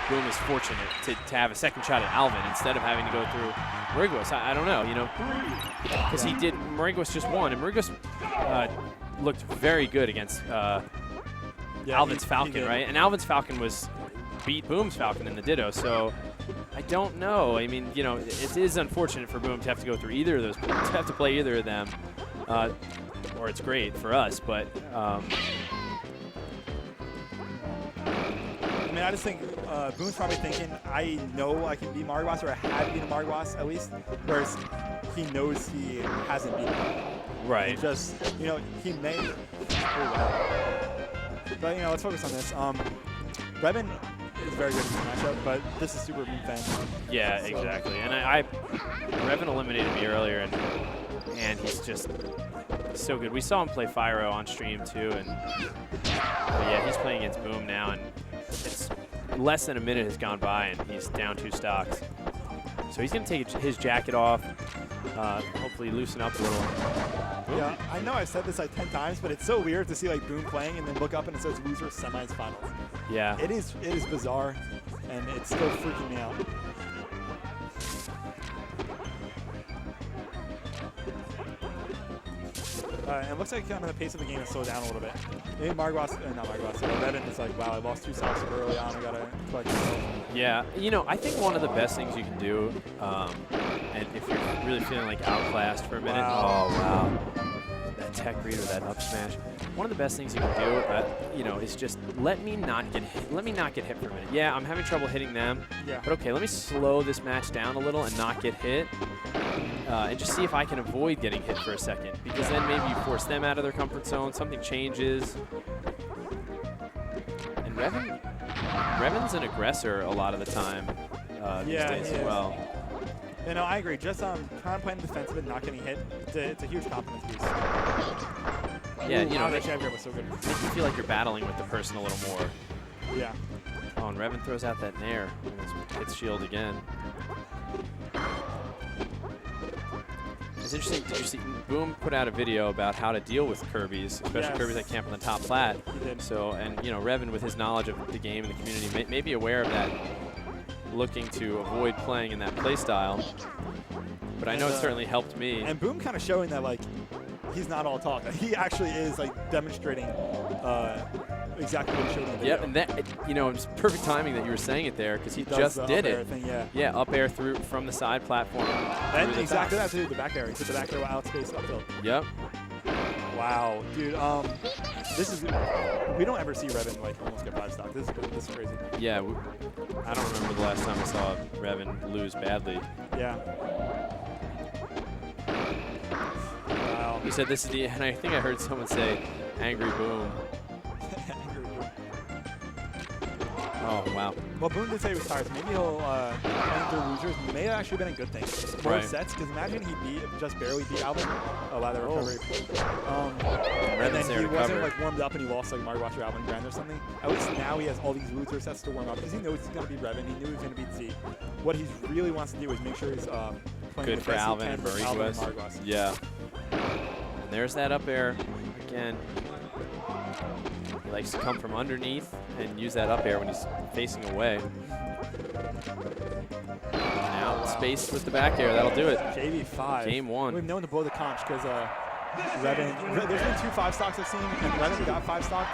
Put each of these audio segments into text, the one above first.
Boom is fortunate to have a second shot at Alvin instead of having to go through Mariguas. I don't know, because he did. Mariguas just won, and Mariguas looked very good against Alvin's Falcon, right? And Alvin's Falcon beat Boom's Falcon in the Ditto, so I don't know. I mean, it is unfortunate for Boom to have to go through either of those, to have to play either of them, or it's great for us, but. I mean, I just think Boom's probably thinking, I know I can beat Mariguas, or I had beaten Mariguas at least, whereas he knows he hasn't beaten him. Right. And just, he may. Oh, wow. But, let's focus on this. Revan is very good in this matchup, but this is SuperBooMfAn. Yeah, so. Exactly. And Revan eliminated me earlier, and he's just so good. We saw him play Fyro on stream too, and yeah, he's playing against Boom now, and it's less than a minute has gone by, and he's down 2 stocks. So he's going to take his jacket off, hopefully loosen up a little. Boom. Yeah, I know I've said this like 10 times, but it's so weird to see like Boom playing and then look up and it says loser semis finals. Yeah. It is bizarre, and it's still freaking me out. And it looks like kind of the pace of the game has slowed down a little bit. Maybe Revan is like, wow, I lost 2 stocks super early on. I got to collect myself. Yeah, I think one of the best things you can do, and if you're really feeling like outclassed for a minute, oh, wow, that tech read or that up smash. One of the best things you can do, is just let me not get hit. Let me not get hit for a minute. Yeah, I'm having trouble hitting them. Yeah. But okay, let me slow this match down a little and not get hit. And just see if I can avoid getting hit for a second, because then maybe you force them out of their comfort zone, something changes. And Revan's an aggressor a lot of the time these days as well. I agree. Just kind of playing defensive and not getting hit, it's a huge confidence boost. Yeah, that jab grab was so good. Makes you feel like you're battling with the person a little more. Yeah. Oh, and Revan throws out that nair. Hits shield again. It's interesting. Did you see Boom put out a video about how to deal with Kirby's, especially Kirby's that camp on the top flat. He did. So, and Revan, with his knowledge of the game and the community, may be aware of that, looking to avoid playing in that play style. But I know it certainly helped me. And Boom kind of showing that like he's not all talk. He actually is like demonstrating exactly what he showed in the video. Yep, and that it's perfect timing that you were saying it there, because he just did it. Thing, yeah, up air through from the side platform. And exactly that too. The back air. He took the back air outspace uphill. Yep. Wow, dude. This is we don't ever see Revan like almost get 5 stock. This is crazy. Yeah, I don't remember the last time I saw Revan lose badly. Yeah. Wow. You said this is and I think I heard someone say, "Angry Boom." Oh, wow. Well, Boom did say he was tired, so maybe he'll playing through losers may have actually been a good thing. More sets, because imagine he just barely beat Alvin. Oh, wow, that recovery. And then he wasn't like warmed up and he lost like Mariguas or Alvin Grand or something. At least now he has all these loser sets to warm up, because he knows he's going to beat Revan. He knew he was going to beat Z. What he really wants to do is make sure he's playing good for Alvin and Mariguas. Yeah. And there's that up air again. He likes to come from underneath and use that up air when he's facing away. Now space with the back air, that'll do it. JV5. Game 1. We've known to blow the conch because Revan, there's been 2 5 stocks I've seen, and Revan got 5 stock,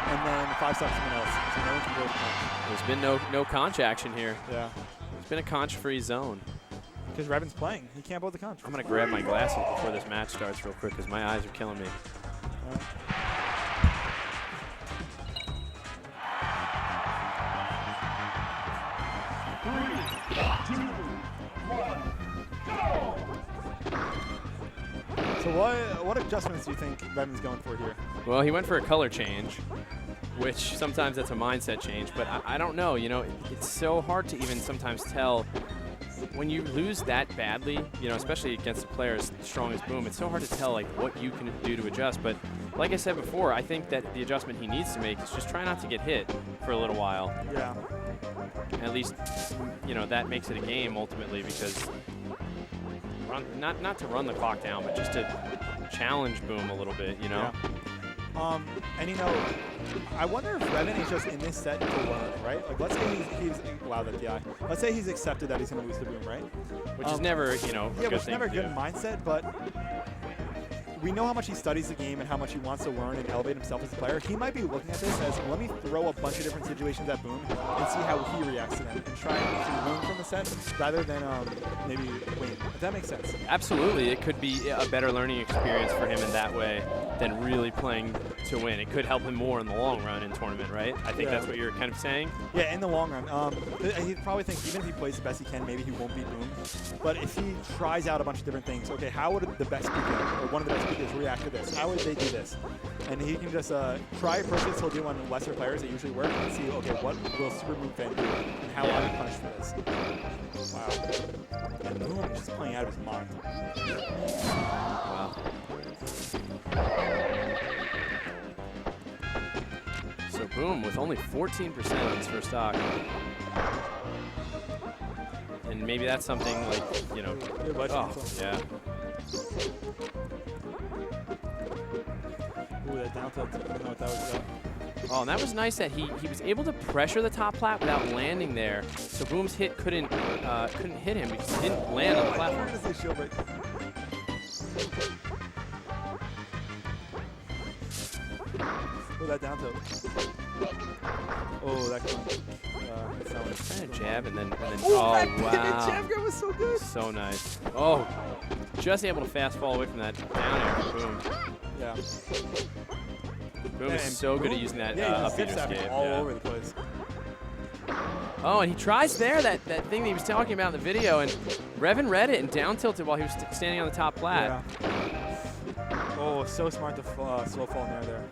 and then 5 stock someone else. So no one can blow the conch. There's been no conch action here. Yeah. It's been a conch-free zone. Because Revan's playing. He can't blow the conch. I'm going to grab my glasses before this match starts real quick, because my eyes are killing me. So what adjustments do you think Revan's going for here? Well, he went for a color change, which sometimes that's a mindset change, but I don't know. It's so hard to even sometimes tell when you lose that badly, especially against a player as strong as Boom. It's so hard to tell like what you can do to adjust. But like I said before, I think that the adjustment he needs to make is just try not to get hit for a little while. Yeah. At least, that makes it a game ultimately, because not to run the clock down, but just to challenge Boom a little bit, Yeah. And you know, I wonder if Revan is just in this set to learn, right? Like, let's say he's wow, that DI. Let's say he's accepted that he's going to lose to Boom, right? Which is never, you know, yeah, which is never a good mindset, but we know how much he studies the game and how much he wants to learn and elevate himself as a player. He might be looking at this as, let me throw a bunch of different situations at Boom and see how he reacts to them and try and learn from the set rather than maybe win. If that makes sense. Absolutely. It could be a better learning experience for him in that way than really playing to win. It could help him more in the long run in tournament, right? I think that's what you're kind of saying. Yeah, in the long run. He probably thinks even if he plays the best he can, maybe he won't beat Boom. But if he tries out a bunch of different things, okay, how would the best speaker or one of the best speakers react to this? How would they do this? And he can just try approaches he'll do on lesser players that usually work and see, okay, what will SuperBooMfAn do and how will I be punished for this? Wow. And Boom is just playing out of his mind. Wow. So Boom with only 14% on his first stock. And maybe that's something like, you know, yeah. Ooh, that down tilt, I don't know what that was about. Oh, and that was nice that he was able to pressure the top plat without landing there. So Boom's hit couldn't hit him because he didn't land on the platform. Oh, that down tilt. Oh, that kind of jab and then oh, wow. That jab grab was so good. So nice. Oh, just able to fast fall away from that down air for Boom. Yeah. Boom is so good at using that up beat escape. All over the place. Oh, and he tries there, that thing that he was talking about in the video, and Revan read it and down tilted while he was standing on the top plat. Yeah. Oh, so smart to slow fall in there.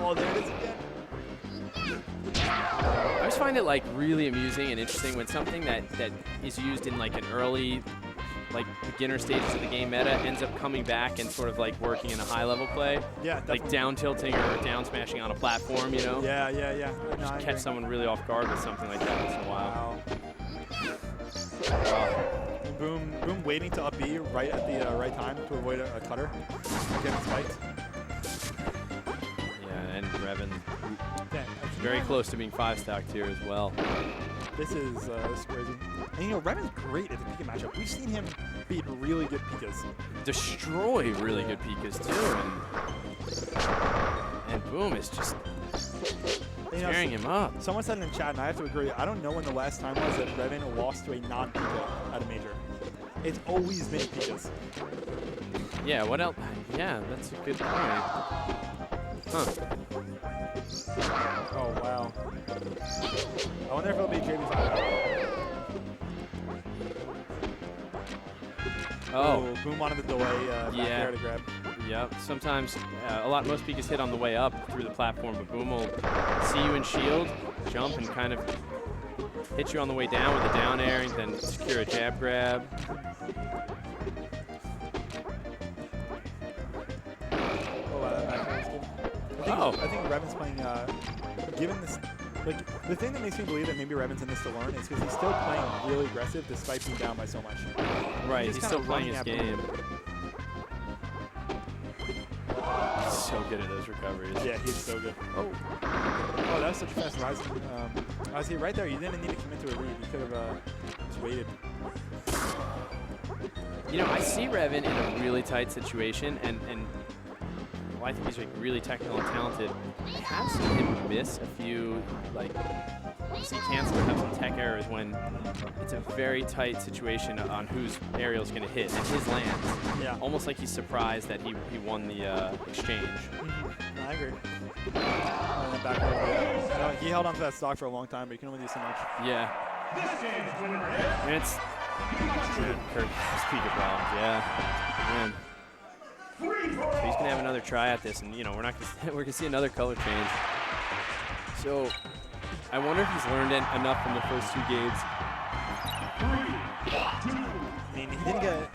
Oh, there it is again. I always find it like really amusing and interesting when something that is used in like an early, like beginner stages of the game meta ends up coming back and sort of like working in a high level play. Yeah, definitely. Like down tilting or down smashing on a platform, you know? Yeah. No, catch someone really off guard with something like that once in a while. Wow. Boom waiting to up B right at the right time to avoid a cutter. Getting spiked. Yeah, and Revan very close to being 5-stacked here as well. This is crazy. And you know, Revan's great at the Pika matchup. We've seen him beat really good Pikas. Destroy really good Pikas too, and Boom is just tearing him up. Someone said in the chat, and I have to agree, I don't know when the last time was that Revan lost to a non-Pika at a major. It's always been Pikas. Yeah, what else? Yeah, that's a good point. Huh. Oh, wow. I wonder if it'll be JB5. Oh. Boom wanted the delay back there to grab. Yep. Sometimes, most Pikas hit on the way up through the platform, but Boom will see you in shield, jump, and kind of hit you on the way down with a down air, and then secure a jab grab. I think Revan's playing, given this, like, the thing that makes me believe that maybe Revan's in this to learn is because he's still playing really aggressive despite being down by so much. Right, he's still playing his game. He's so good at those recoveries. Yeah, he's so good. Oh, that was such a fast rise. I see right there, you didn't need to commit to a read. You could have just waited. You know, I see Revan in a really tight situation, and I think he's like really technical and talented. I have seen him miss a few, like, he can still have some tech errors when it's a very tight situation on whose aerial is going to hit, and his lands. Yeah. Almost like he's surprised that he won the exchange. I agree. And then back over. No, he held on to that stock for a long time, but he can only do so much. Yeah. And it's Kirk Pika problems. Yeah. Man. So he's gonna have another try at this, and you know we're gonna see another color change. So I wonder if he's learned enough from the first 2 games. I mean, he didn't get.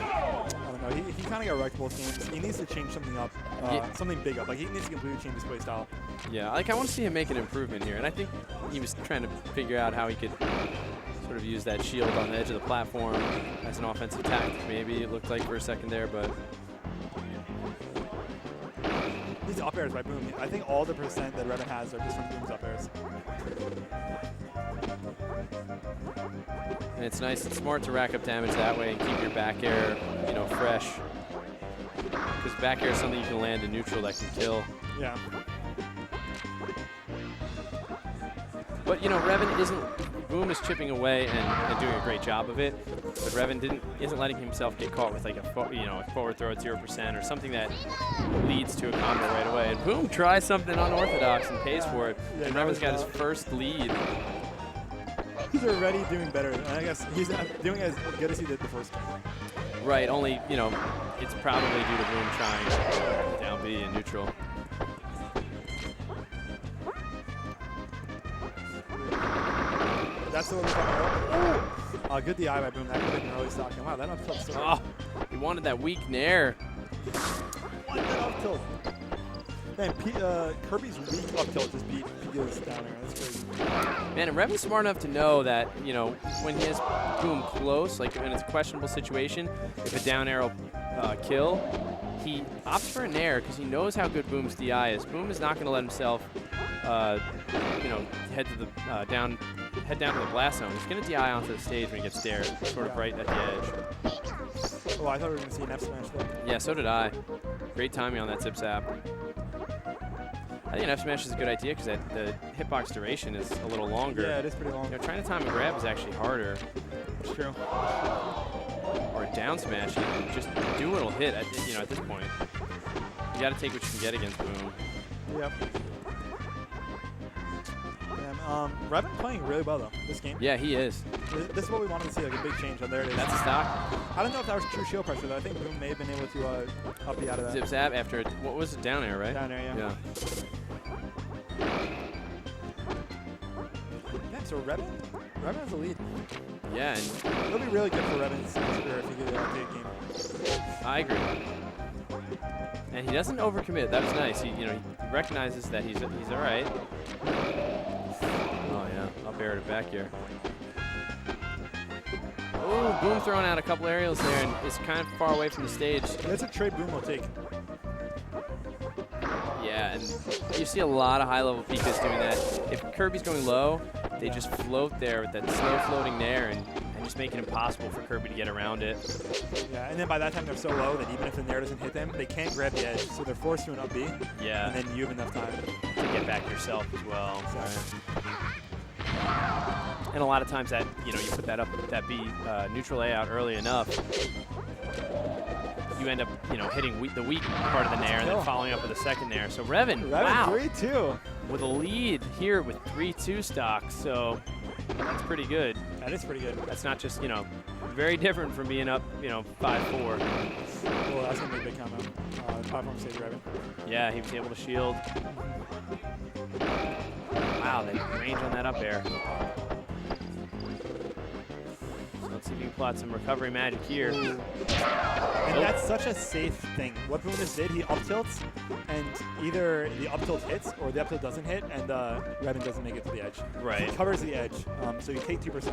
I don't know. He kind of got wrecked both games. He needs to change something up, something big up. Like he needs to completely change his play style. Yeah, like I want to see him make an improvement here, and I think he was trying to figure out how he could sort of use that shield on the edge of the platform as an offensive tactic. Maybe it looked like for a second there, but. these up airs by Boom, I think all the percent that Revan has are just from Boom's up airs. And it's nice and smart to rack up damage that way and keep your back air, you know, fresh. Because back air is something you can land in neutral that can kill. Yeah. But, you know, Revan isn't, Boom is chipping away and doing a great job of it. But Revan isn't letting himself get caught with like a forward throw at 0% or something that leads to a combo right away. And Boom tries something unorthodox and pays for it. Yeah, and Revan's got his first lead. He's already doing better. And I guess he's doing as good as he did the first game. Right, only, you know, it's probably due to Boom trying down B in neutral. That's the one we're talking about. Oh! Good DI by Boom. That could have been early stock. Wow, that up tilt so Oh, he wanted that weak nair. What that up tilt? Man, Kirby's weak up tilt just beat Pika's down air. That's crazy. Man, and Revan's smart enough to know that, you know, when he has Boom close, like when it's a questionable situation, if a down arrow kill, he opts for a nair because he knows how good Boom's DI is. Boom is not going to let himself, you know, head down to the blast zone. He's going to DI onto the stage when he gets dared, sort of right at the edge. Oh, I thought we were going to see an F smash there. Yeah, so did I. Great timing on that zip zap. I think an F smash is a good idea because the hitbox duration is a little longer. Yeah, it is pretty long. You know, trying to time a grab is actually harder. It's true. Or a down smash, even. Just do a little hit at, you know, at this point. You got to take what you can get against Boom. Yep. Revan playing really well, though, this game. Yeah, he is. This is what we wanted to see, like a big change. Oh, there it is. That's a stock. I don't know if that was true shield pressure, though. I think Boom may have been able to up the out of that. Zip zap after, what was it, down air, right? Down air, yeah. Yeah, so Revan has the lead. Yeah, and it'll be really good for Revan's career if he could take a game. I agree. And he doesn't overcommit. That was nice. He, you know, he recognizes that he's all right. Oh yeah, up air to back air. Oh, Boom throwing out a couple aerials there and is kind of far away from the stage. That's a trade Boom will take. Yeah, and you see a lot of high-level Pikas doing that. If Kirby's going low, they just float there with that slow floating nair and just make it impossible for Kirby to get around it. Yeah, and then by that time they're so low that even if the nair doesn't hit them, they can't grab the edge, so they're forced to an up B. Yeah. And then you have enough time to get back yourself as well. Exactly. And a lot of times that, you know, you put that B neutral A out early enough, you end up, you know, hitting the weak part of the nair and then following up with a second nair. So Revan, wow, 3-2 with a lead here with 3-2 stock. So that's pretty good. That is pretty good. That's not just, you know, very different from being up, you know, 5-4. Well, that's gonna be a big combo. Platform stage Revan. Yeah, he was able to shield. Wow, they range on that up air. Let's see if you can plot some recovery magic here. Ooh. And that's such a safe thing. What Boom just did, he up tilts, and either the up tilt hits or the up tilt doesn't hit, and Revan doesn't make it to the edge. Right. He covers the edge, so you take 2%.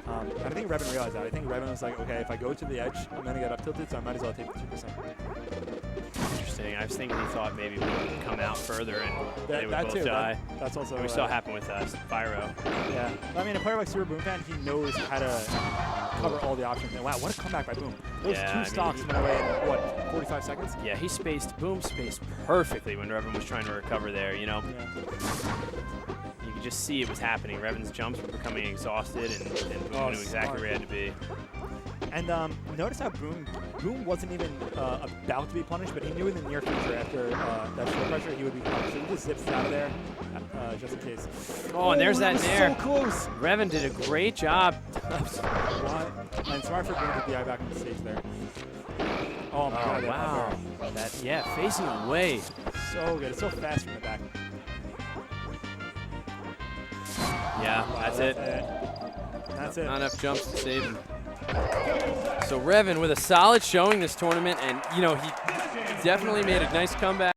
And I think Revan realized that. I think Revan was like, okay, if I go to the edge, I'm going to get up tilted, so I might as well take the 2%. Interesting. I was thinking he thought maybe we would come out further and they would both too, die. That's also. And we saw happen with Pyro. Yeah. I mean, a player like SuperBooMfAn, he knows how to cover all the options. And wow, what a comeback by Boom. Those two stocks went away in, what, 45 seconds? Yeah, Boom spaced perfectly when Revan was trying to recover there, you know? Yeah. You could just see it was happening. Revan's jumps were becoming exhausted, and Boom knew exactly where he had to be. And notice how Boom wasn't even about to be punished, but he knew in the near future after that shield pressure he would be punished. So he just zips out of there just in case. Oh, and there's that nair. So close. Revan did a great job. And smart for Boom to DI back on the stage there. Oh my god. Wow. Yeah, facing away. So good. It's so fast from the back. Yeah, wow, that's it. That's it. Not enough jumps to save him. So Revan with a solid showing this tournament, and you know, he definitely made a nice comeback.